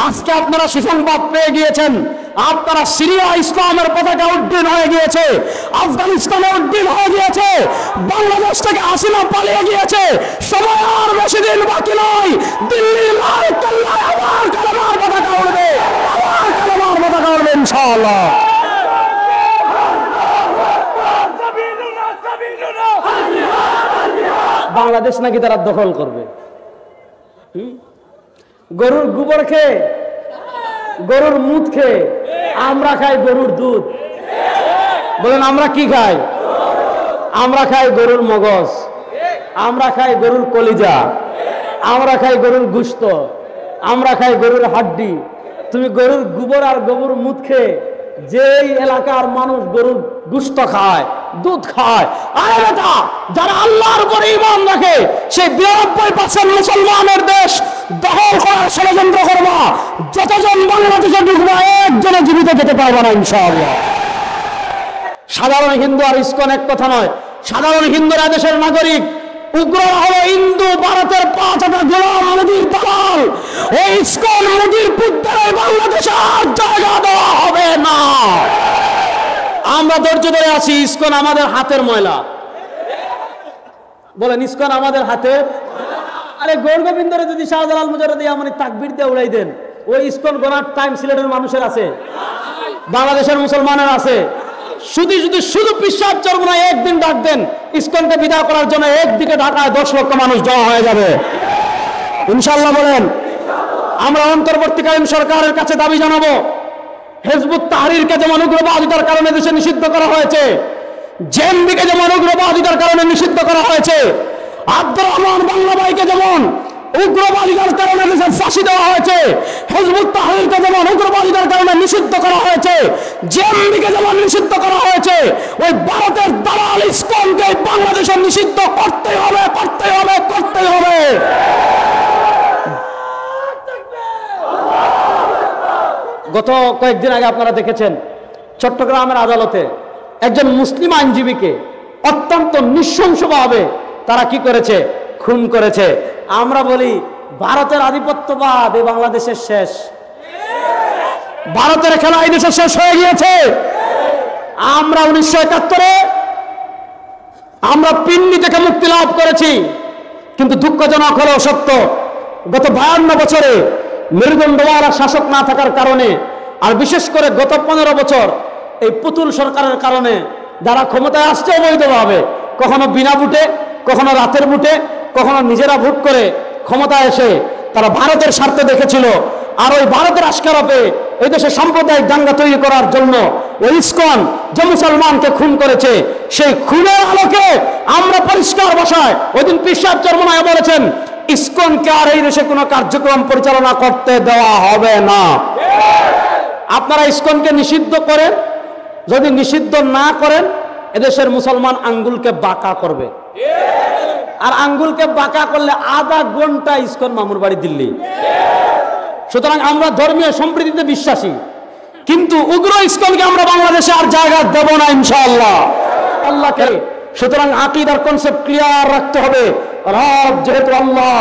আজকে আপনারা সুসংবাদ পেয়ে গিয়েছেন, আপনারা সিরিয়া ইসলামের পতাকা উড্ডীন হয়ে গিয়েছে, আফগানিস্তানে উড্ডীন হয়ে গিয়েছে, বাংলাদেশ থেকে হাসিনা পালিয়ে গিয়েছে। সময় আর বেশি দিন বাকি নয়, দিল্লির লাল কেল্লায় আবার কালেমার পতাকা উড়বে, আবার কালেমার পতাকা উড়বে ইনশাআল্লাহ। বাংলাদেশ নাকি তারা দখল করবে। গরুর গোবর খেয়ে, গরুর মুত খেয়ে আমরা খাই গরুর দুধ। বলেন আমরা কি খাই? আমরা খাই গরুর মগজ, আমরা খাই গরুর কলিজা, আমরা খাই গরুর গোশত, আমরা খাই গরুর হাড্ডি। তুমি গরুর গোবর আর গরুর মুত খেয়ে যেই এলাকার মানুষ গরুর গোশত খায়, দুধ খায়, আরে বেটা যারা আল্লাহর উপরে ঈমান রাখে সেই 92% মুসলমানের দেশ দখল করার ষড়যন্ত্র করবা, যতজন বাংলাদেশে ঢুকবা একজনে জীবিত যেতে পারবে না ইনশাআল্লাহ। সাধারণ হিন্দু আর ইসকন এক কথা নয়। সাধারণ হিন্দুরা দেশের নাগরিক, উগ্ররা হলো হিন্দু, ভারতের 5টা গোলাম মোদির দালাল। এই ইসকন মোদির পুত্রের বাংলাদেশে আর জায়গা দেওয়া হবে না। আমরা ধৈর্য ধরে আছি, ইসকন আমাদের হাতের ময়লা। বলেন ইসকন আমাদের হাতের। আরে গৌর গোবিন্দরে যদি শাহজালাল মুজাহিদ ইয়ামানি তাকবীর দিয়ে উড়াই দেন, ওই ইসকন গোনার টাইম সিলেটের মানুষের আছে, বাংলাদেশের মুসলমানের আছে। শুধু পিশাব চরমনা একদিন ডাক দেন ইসকনকে বিদায় করার জন্য, একদিকে ঢাকায় 10 লক্ষ মানুষ জমা হয়ে যাবে ইনশাআল্লাহ। বলেন আমরা অন্তর্বর্তীকালীন সরকারের কাছে দাবি জানাবো, হিজবুত তাহরীরকে যেমন উগ্রবাদিতার কারণে দেশে নিষিদ্ধ করা হয়েছে, জেএমবিকে যেমন উগ্রবাদিতার কারণে নিষিদ্ধ করা হয়েছে, আব্দুর রহমান বাংলা ভাইকে যেমন উগ্রবাদিতার কারণে দেশে ফাঁসি দেওয়া হয়েছে, হিজবুত তাহরীরকে যেমন উগ্রবাদিতার কারণে নিষিদ্ধ করা হয়েছে, জেএমবিকে যেমন নিষিদ্ধ করা হয়েছে, ওই ভারতের দালাল ইসকনকে বাংলাদেশে নিষিদ্ধ করতে হবে, করতে হবে, করতে হবে। গত কয়েকদিন আগে আপনারা দেখেছেন চট্টগ্রামের আদালতে একজন মুসলিম আইনজীবীকে অত্যন্ত নৃশংসভাবে তারা কি করেছে? খুন করেছে। আমরা বলি ভারতের আধিপত্যবাদ এই বাংলাদেশের শেষ, ভারতের খেলা এই দেশে শেষ হয়ে গিয়েছে। আমরা 1971-এ আমরা পিন্ডি থেকে মুক্তি লাভ করেছি, কিন্তু দুঃখজনক হলেও সত্য গত 52 বছরে মেরুদণ্ডওয়ালা শাসক না থাকার কারণে, আর বিশেষ করে গত 15 বছর এই পুতুল সরকারের কারণে যারা ক্ষমতায় আসছে অবৈধভাবে, কখনো বিনা ভোটে, কখনো রাতের ভোটে, কখনো নিজেরা ভোট করে ক্ষমতায় এসে তারা ভারতের স্বার্থে দেখেছিল। আর ওই ভারতের আশকারাপে এই দেশে সাম্প্রদায়িক দাঙ্গা তৈরি করার জন্য ওই ইসকন যে মুসলমানকে খুন করেছে, সেই খুনের আলোকে আমরা পরিষ্কার ভাষায় ওই দিন পিশাব চরমনায় বলেছেন, ইসকনকে আর এই দেশে কোনো কার্যক্রম পরিচালনা করতে দেওয়া হবে না। আপনারা ইসকনকে নিষিদ্ধ করেন, যদি নিষিদ্ধ না করেন এদেশের মুসলমান আঙ্গুলকে বাঁকা করবে, আর আঙ্গুলকে বাঁকা করলে আধা ঘন্টা ইসকন মামুর বাড়ি দিল্লি। সুতরাং আমরা ধর্মীয় সম্প্রীতিতে বিশ্বাসী, কিন্তু উগ্র ইসকনকে আমরা বাংলাদেশে আর জায়গা দেব না ইনশাআল্লাহ আল্লাহকে। সুতরাং আকীদার কনসেপ্ট ক্লিয়ার রাখতে হবে। রব যেহেতু আল্লাহ,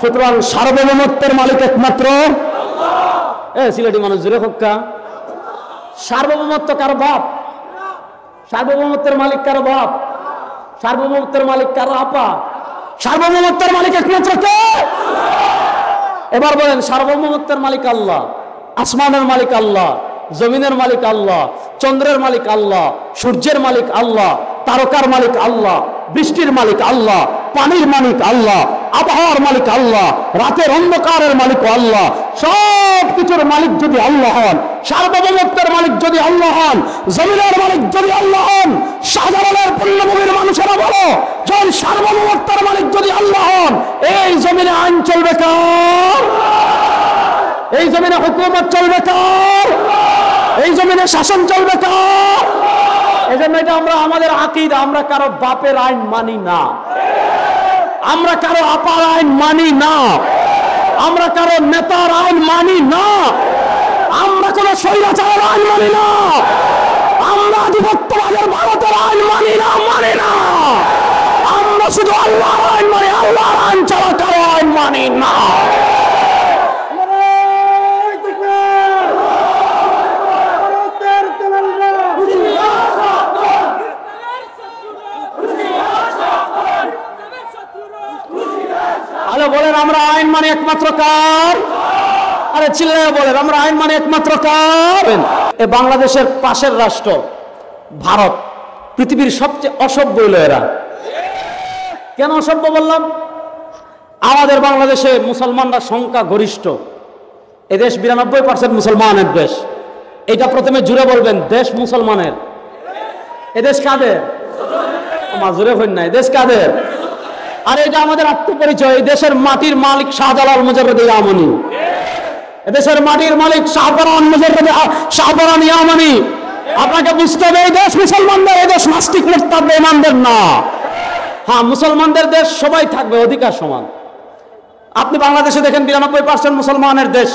সুতরাং সার্বভৌমত্বের মালিক একমাত্র আল্লাহ। সিলেটি মানুষ জুড়ে হক্কা, সার্বভৌমত্ব কারো বাপ, সার্বভৌমত্বের মালিক কারো বাপ, সার্বভৌমত্বের মালিক কারো আপা, সার্বভৌমত্বের মালিক একমাত্র কে? এবার বলেন সার্বভৌমত্বের মালিক আল্লাহ, আসমানের মালিক আল্লাহ, জমিনের মালিক আল্লাহ, চন্দ্রের মালিক আল্লাহ, সূর্যের মালিক আল্লাহ, তারকার মালিক আল্লাহ, বৃষ্টির মালিক আল্লাহ, পানির মালিক আল্লাহ, আবহাওয়ার মালিক আল্লাহ, রাতের অন্ধকারের মালিক আল্লাহ। সব কিছুর মালিক যদি আল্লাহ হন, সার্বভৌমত্বের মালিক যদি আল্লাহ হন, জমিনের মালিক যদি আল্লাহ হন, শাহজালালের পুণ্যভূমির মানুষেরা বলো, যখন সার্বভৌমত্বের মালিক যদি আল্লাহ হন, এই জমিনে আইন চলবে কার? এই জমিনে হুকুমত চলবে কার? এই জমিনে শাসন চলবে কার? এজন্য এটা আমরা আমাদের আকীদা, আমরা কারো বাপের আইন মানি না, আমরা কারো আপার আইন মানি না, আমরা কারো নেতার আইন মানি না, আমরা কোন স্বৈরাচারের আইন মানি না, আমরা আধিপত্যবাদের ভারতের আইন মানি না, মানি না। আমরা শুধু আল্লাহর আইন মানি, আল্লাহর আইন ছাড়া কারো আইন মানি না। একমাত্র কার? আরে চিল্লায় বলেন, আমরা আইন মানে একমাত্র কার? এ বাংলাদেশের পাশের রাষ্ট্র ভারত পৃথিবীর সবচেয়ে অসভ্য হলো এরা। কেন অসভ্য বললাম? আমাদের বাংলাদেশে মুসলমানরা সংখ্যা গরিষ্ঠ, এদেশ 92% মুসলমানের দেশ। এটা প্রথমে জুড়ে বলবেন, দেশ মুসলমানের। এদেশ কাদের? জুড়ে হইন না, এদেশ কাদের? আর এটা আমাদের আত্মপরিচয়। এই দেশের মাটির মালিক শাহজালাল মুজাররদ ইয়ামানি, এদেশের মাটির মালিক শাহপরান মুজাররদ শাহপরান ইয়ামানি। আপনাকে বুঝতে হবে এই দেশ মুসলমানদের, এই দেশ নাস্তিক মুরতাদ বেঈমানদের না। হ্যাঁ, মুসলমানদের দেশ, সবাই থাকবে, অধিকার সমান। আপনি বাংলাদেশে দেখেন 92% মুসলমানের দেশ।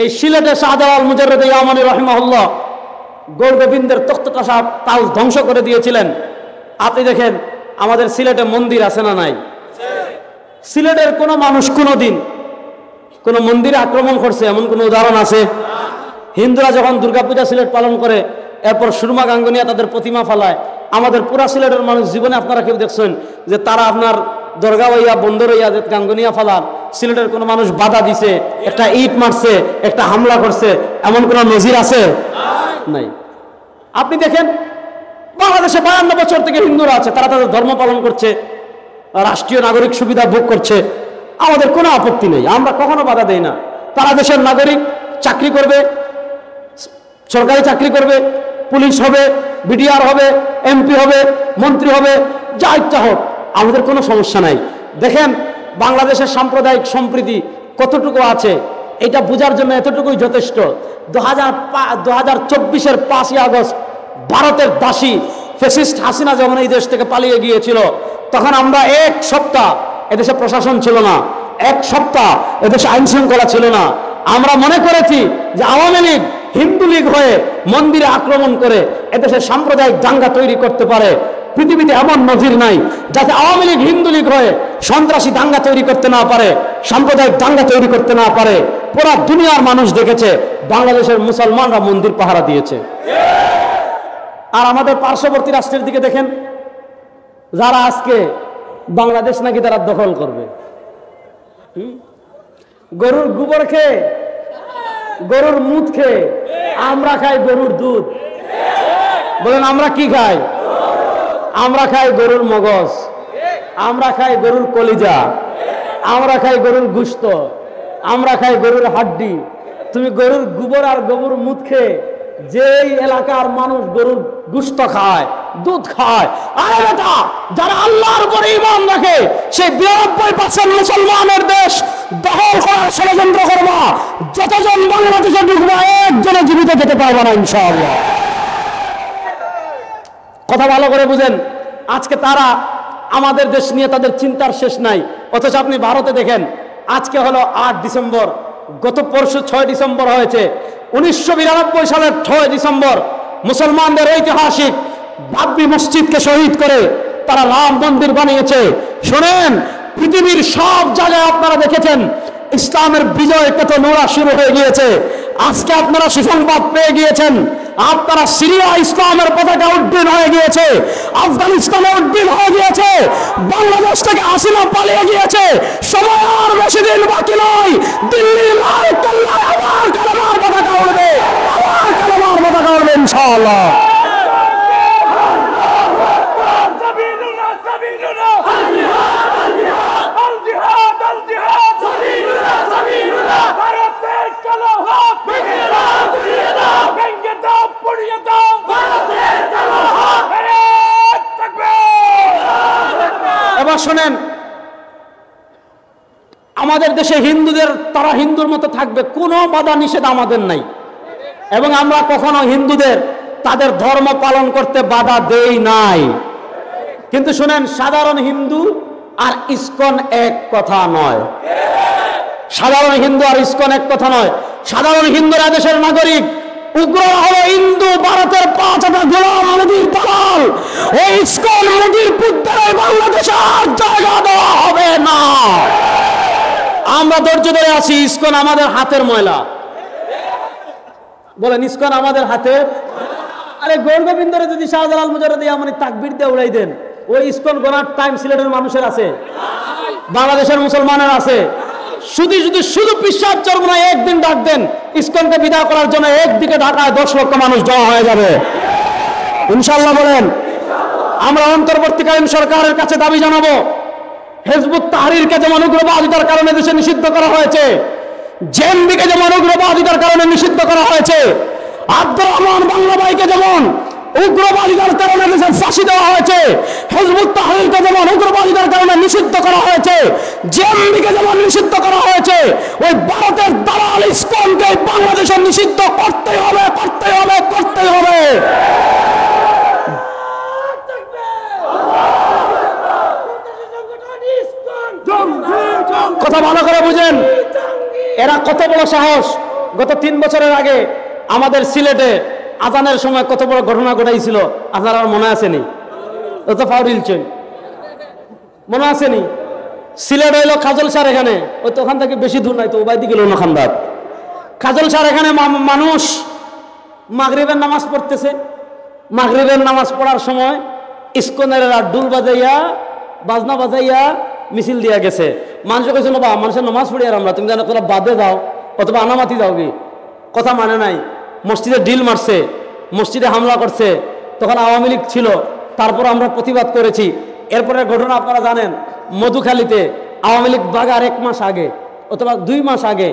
এই সিলেটে শাহজালাল মুজাররদ ইয়ামানি রাহিমাহুল্লাহ গৌর গোবিন্দের তখ্তটা তাল ধ্বংস করে দিয়েছিলেন। আপনি দেখেন আমাদের সিলেটে মন্দির আছে না নাই? সিলেটের কোনো মানুষ কোনোদিন কোন মন্দিরে আক্রমণ করছে এমন কোন উদাহরণ আছে? হিন্দুরা যখন দুর্গাপূজা সিলেট পালন করে, এরপর সুরমা গাঙ্গুনিয়া তাদের প্রতিমা ফালায়, আমাদের পুরা সিলেটের মানুষ জীবনে আপনারা কেউ দেখছেন যে তারা আপনার দরগা হইয়া বন্দর হইয়া যে গাঙ্গুনিয়া ফালান, সিলেটের কোনো মানুষ বাধা দিছে, একটা ইট মারছে, একটা হামলা করছে, এমন কোন নজির আছে? নাই। আপনি দেখেন বাংলাদেশে 52 বছর থেকে হিন্দুরা আছে, তারা তাদের ধর্ম পালন করছে, রাষ্ট্রীয় নাগরিক সুবিধা ভোগ করছে, আমাদের কোনো আপত্তি নেই, আমরা কখনো বাধা দেই না। তারা দেশের নাগরিক, চাকরি করবে, সরকারি চাকরি করবে, পুলিশ হবে, বিডিআর হবে, এমপি হবে, মন্ত্রী হবে, যা ইচ্ছা হোক, আমাদের কোনো সমস্যা নাই। দেখেন বাংলাদেশের সাম্প্রদায়িক সম্প্রীতি কতটুকু আছে, এটা বোঝার জন্য এতটুকুই যথেষ্ট। 2024-এর 5ই আগস্ট ভারতের দাসী ফ্যাসিস্ট হাসিনা যখন এই দেশ থেকে পালিয়ে গিয়েছিল, তখন আমরা এক সপ্তাহ এদেশে প্রশাসন ছিল না, এক সপ্তাহ এদেশে আইন শৃঙ্খলা ছিল না। আমরা মনে করেছি যে আওয়ামী লীগ হিন্দু লীগ হয়ে মন্দিরে আক্রমণ করে এদেশে সাম্প্রদায়িক দাঙ্গা তৈরি করতে পারে। পৃথিবীতে এমন নজির নাই যাতে আওয়ামী লীগ হিন্দু লীগ হয়ে সন্ত্রাসী দাঙ্গা তৈরি করতে না পারে, সাম্প্রদায়িক দাঙ্গা তৈরি করতে না পারে। পুরা দুনিয়ার মানুষ দেখেছে বাংলাদেশের মুসলমানরা মন্দির পাহারা দিয়েছে। আর আমাদের পার্শ্ববর্তী রাষ্ট্রের দিকে দেখেন, যারা আজকে বাংলাদেশ নাকি তারা দখল করবে, গরুর গোবর খেয়ে, গরুর মুত খেয়ে, আমরা খাই গরুর দুধ। বলেন আমরা কি খাই? আমরা খাই গরুর মগজ, আমরা খাই গরুর কলিজা, আমরা খাই গরুর গোশত, আমরা খাই গরুর হাড্ডি। তুমি গরুর গোবর আর গরুর মুত খেয়ে যেই এলাকার মানুষ গরুর গোশত খায়, দুধ খায়, আরে বেটা, যারা আল্লাহর উপরে ঈমান রাখে সেই 92% মুসলমানের দেশ দখল করার ষড়যন্ত্র করবা, যতজন বাংলাদেশে ঢুকবা একজনে জীবিত যেতে পারবা না ইনশাআল্লাহ। কথা ভালো করে বুঝেন। আজকে তারা আমাদের দেশ নিয়ে তাদের চিন্তার শেষ নাই, অথচ আপনি ভারতে দেখেন, আজকে হলো 8 ডিসেম্বর, গত পরশু 6 ডিসেম্বর হয়েছে। 1992 সালের 6 ডিসেম্বর মুসলমানদের ঐতিহাসিক বাবরি মসজিদকে শহীদ করে তারা রাম মন্দির বানিয়েছে। শোনেন, পৃথিবীর সব জায়গায় আপনারা দেখেছেন ইসলামের বিজয় কত নোরা শুরু হয়ে গিয়েছে। আজকে আপনারা সুসংবাদ পেয়ে গিয়েছেন, আপনারা সিরিয়া ইসলামের পতাকা উড্ডীন হয়ে গিয়েছে, আফগানিস্তানে উড্ডীন হয়ে গিয়েছে, বাংলাদেশ থেকে হাসিনা পালিয়ে গিয়েছে। সময় আর বেশি দিন বাকি নয়, দিল্লির লাল কেল্লায় আবার কালেমার পতাকা উড়বে, আবার কালেমার পতাকা উড়বে ইনশাআল্লাহ। এবার শোনেন, আমাদের দেশে হিন্দুদের তারা হিন্দুর মতো থাকবে, কোনো বাধা নিষেধ আমাদের নাই, এবং আমরা কখনো হিন্দুদের তাদের ধর্ম পালন করতে বাধা দেই নাই। কিন্তু শুনেন, সাধারণ হিন্দু আর ইসকন এক কথা নয়। সাধারণ হিন্দু আর ইসকন এক কথা নয়। সাধারণ হিন্দুরা দেশের নাগরিক, উগ্র হলো হিন্দু ভারতের 5টা গোলাম মোদির দালাল। এই ইসকন মোদির পুত্রের বাংলাদেশে আর জায়গা দেওয়া হবে না। আমরা ধৈর্য ধরে আছি, ইসকন আমাদের হাতের ময়লা। বলেন ইসকন আমাদের হাতের? আরে গৌর গোবিন্দরে যদি শাহজালাল মুজাররদ ইয়ামানি তাকবীর দিয়ে উড়াই দেন, ওই ইসকন গোনার টাইম সিলেটের মানুষের আছে, বাংলাদেশের মুসলমানের আছে। শুধু বিশ্বাস চরমনায় একদিন ডাক দেন, ইসকনকে বিদায় করার জন্য একদিকে ঢাকায় 10 লক্ষ মানুষ জমা হয়ে যাবে ইনশাআল্লাহ। বলেন। আমরা অন্তর্বর্তীকালীন সরকারের কাছে দাবি জানাবো, হিজবুত তাহরীরকে যেমন উগ্রবাদিতার কারণে দেশে নিষিদ্ধ করা হয়েছে, জেএমবিকে যেমন উগ্রবাদিতার কারণে নিষিদ্ধ করা হয়েছে, আব্দুর রহমান বাংলা ভাইকে যেমন উগ্রবাদিতার কারণে দেশে ফাঁসি দেওয়া হয়েছে, হিজবুত তাহরীরকে যেমন উগ্রবাদিতার কারণে নিষিদ্ধ করা হয়েছে, জেএমবিকে যেমন নিষিদ্ধ করা হয়েছে, ওই ভারতের দালাল ইসকনকে বাংলাদেশে নিষিদ্ধ করতেই হবে, করতেই হবে, করতেই হবে। কথা ভালো করে বুঝেন, এরা কত বড় সাহস। গত 3 বছরের আগে আমাদের সিলেটে আজানের সময় কত বড় ঘটনা ঘটাইছিল, আপনার মনে আসেনি? তো ফাউরিলছেন, মনে আসেনি? সিলেট হইল খাজল সার, এখানে ওই তো ওখান থেকে বেশি দূর নাই, তো ওবাই দিকে খান্দাত খাজল সার। এখানে মানুষ মাগরিবের নামাজ পড়তেছে, মাগরিবের নামাজ পড়ার সময় ইসকনের ডুল বাজাইয়া বাজনা বাজাইয়া মিছিল দিয়া গেছে। মানুষ কইছে না, বা মানুষের নামাজ পড়ি আর আমরা, তুমি জানো তোরা বাদে যাও অথবা আনামাতি যাও কি, কথা মানে নাই। মসজিদে ডিল মারছে, মসজিদে হামলা করছে, তখন আওয়ামী লীগ ছিল, তারপর আমরা প্রতিবাদ করেছি। এরপরে ঘটনা আপনারা জানেন, মধুখালীতে আওয়ামী লীগ বাগার 1 মাস আগে অথবা 2 মাস আগে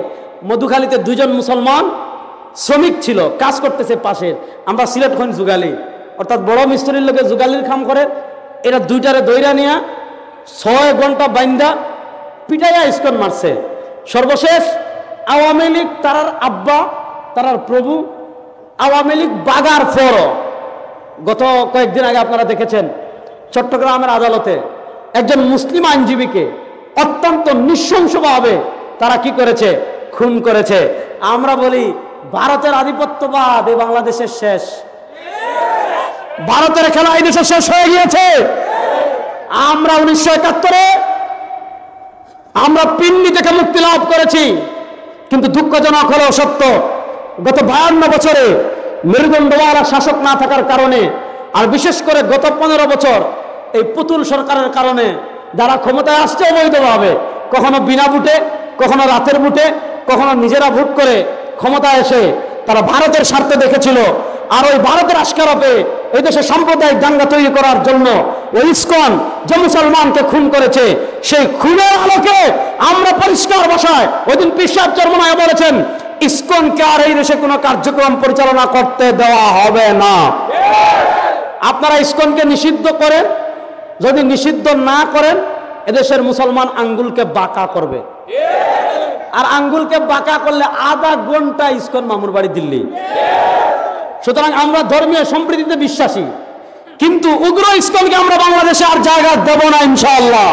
মধুখালীতে 2 জন মুসলমান শ্রমিক ছিল, কাজ করতেছে পাশে। আমরা সিলেটখন যুগালি, অর্থাৎ বড় মিস্ত্রির লোকে যুগালির কাম করে, এরা 2টারে দইরা নিয়ে 6 ঘন্টা বাইন্দা পিটাইয়া ইসকন মারছে। সর্বশেষ আওয়ামী লীগ তারার আব্বা, তারার প্রভু আওয়ামী লীগ বাগার পর গত কয়েকদিন আগে আপনারা দেখেছেন চট্টগ্রামের আদালতে একজন মুসলিম আইনজীবীকে অত্যন্ত নৃশংসভাবে তারা কি করেছে, খুন করেছে। আমরা বলি ভারতের আধিপত্যবাদ এই বাংলাদেশের শেষ, ভারতের খেলা এই দেশে শেষ হয়ে গিয়েছে। আমরা 1971-এ আমরা পিন্ডি থেকে মুক্তি লাভ করেছি, কিন্তু দুঃখজনক হলেও সত্য, গত 52 বছরে মেরুদণ্ডওয়ালা শাসক না থাকার কারণে, আর বিশেষ করে গত 15 বছর এই পুতুল সরকারের কারণে যারা ক্ষমতায় আসছে অবৈধভাবে, কখনো বিনা ভোটে, কখনো রাতের ভোটে, কখনো নিজেরা ভোট করে ক্ষমতায় এসে তারা ভারতের স্বার্থে দেখেছিল। আর ওই ভারতের আশকারপে এই দেশে সাম্প্রদায়িক দাঙ্গা তৈরি করার জন্য ওই ইসকন যে মুসলমানকে খুন করেছে, সেই খুনের আলোকে আমরা পরিষ্কার ভাষায় ওই দিন পীর সাহেব চরমনায় বলেছেন, ইসকনকে আর এই দেশে কোনো কার্যক্রম পরিচালনা করতে দেওয়া হবে না। আপনারা ইসকনকে নিষিদ্ধ করেন, যদি নিষিদ্ধ না করেন এদেশের মুসলমান আঙ্গুলকে বাঁকা করবে, আর আঙ্গুলকে বাঁকা করলে আধা ঘন্টা ইসকন মামুর বাড়ি দিল্লি। সুতরাং আমরা ধর্মীয় সম্প্রীতিতে বিশ্বাসী, কিন্তু উগ্র ইসকনকে আমরা বাংলাদেশে আর জায়গা দেব না ইনশাআল্লাহ।